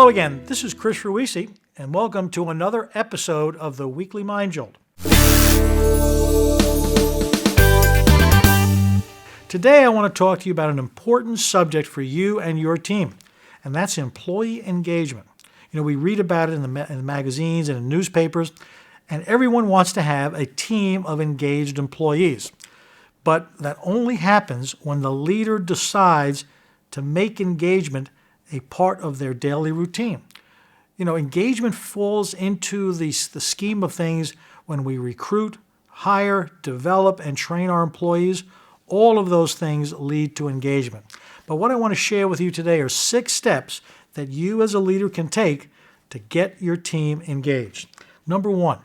Hello again, this is Chris Ruisi, and welcome to another episode of the Weekly Mind Jolt. Today I want to talk to you about an important subject for you and your team, and that's employee engagement. You know, we read about it in the magazines and in newspapers, and everyone wants to have a team of engaged employees. But that only happens when the leader decides to make engagement a part of their daily routine. You know, engagement falls into the scheme of things when we recruit, hire, develop, and train our employees. All of those things lead to engagement. But what I want to share with you today are 6 steps that you as a leader can take to get your team engaged. Number 1,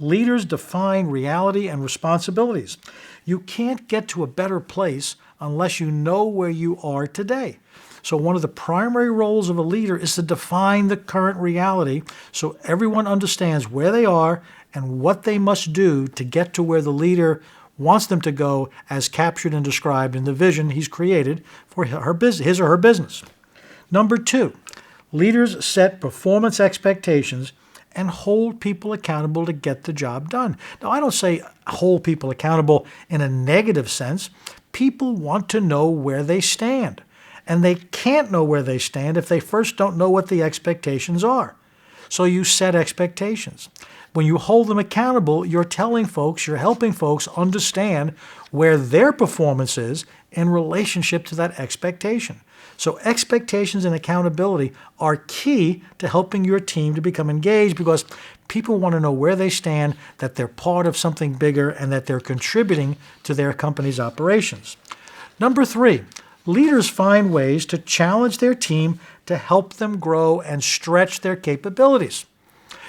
leaders define reality and responsibilities. You can't get to a better place unless you know where you are today. So one of the primary roles of a leader is to define the current reality so everyone understands where they are and what they must do to get to where the leader wants them to go as captured and described in the vision he's created for his or her business. Number 2, leaders set performance expectations and hold people accountable to get the job done. Now, I don't say hold people accountable in a negative sense. People want to know where they stand. And they can't know where they stand if they first don't know what the expectations are. So you set expectations. When you hold them accountable, you're telling folks, you're helping folks understand where their performance is in relationship to that expectation. So expectations and accountability are key to helping your team to become engaged because people want to know where they stand, that they're part of something bigger, and that they're contributing to their company's operations. Number 3, leaders find ways to challenge their team to help them grow and stretch their capabilities.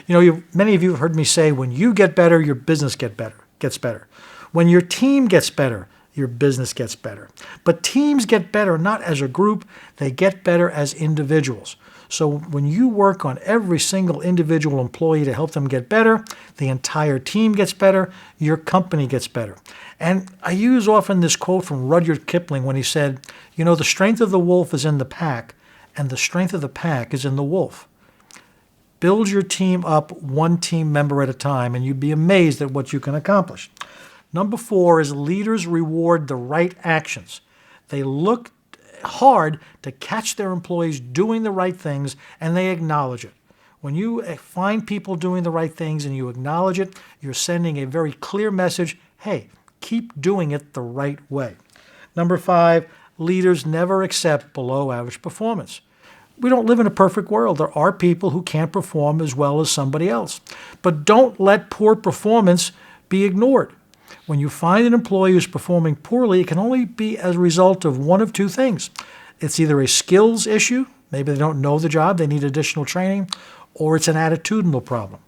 You know, many of you have heard me say, when you get better, your business gets better. When your team gets better, your business gets better. But teams get better not as a group, they get better as individuals. So when you work on every single individual employee to help them get better, the entire team gets better, your company gets better. And I use often this quote from Rudyard Kipling when he said, you know, the strength of the wolf is in the pack, and the strength of the pack is in the wolf. Build your team up one team member at a time, and you'd be amazed at what you can accomplish. Number 4 is leaders reward the right actions. They look hard to catch their employees doing the right things, and they acknowledge it. When you find people doing the right things and you acknowledge it, you're sending a very clear message, hey, keep doing it the right way. Number 5, leaders never accept below average performance. We don't live in a perfect world. There are people who can't perform as well as somebody else. But don't let poor performance be ignored. When you find an employee who's performing poorly, it can only be as a result of one of 2 things. It's either a skills issue, maybe they don't know the job, they need additional training, or it's an attitudinal problem.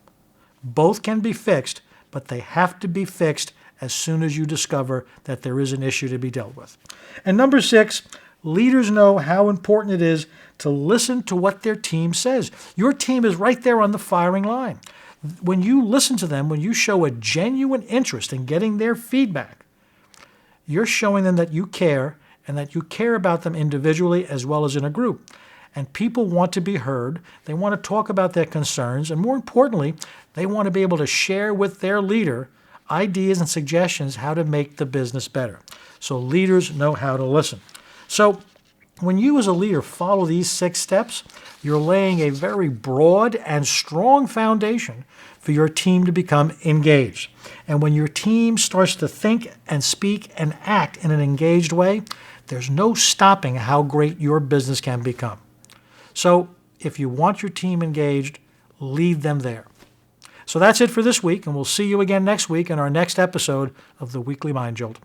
Both can be fixed, but they have to be fixed as soon as you discover that there is an issue to be dealt with. And number 6, leaders know how important it is to listen to what their team says. Your team is right there on the firing line. When you listen to them, when you show a genuine interest in getting their feedback, you're showing them that you care and that you care about them individually as well as in a group. And people want to be heard. They want to talk about their concerns. And more importantly, they want to be able to share with their leader ideas and suggestions how to make the business better. So leaders know how to listen. So when you as a leader follow these 6 steps, you're laying a very broad and strong foundation for your team to become engaged. And when your team starts to think and speak and act in an engaged way, there's no stopping how great your business can become. So if you want your team engaged, lead them there. So that's it for this week, and we'll see you again next week in our next episode of the Weekly Mind Jolt.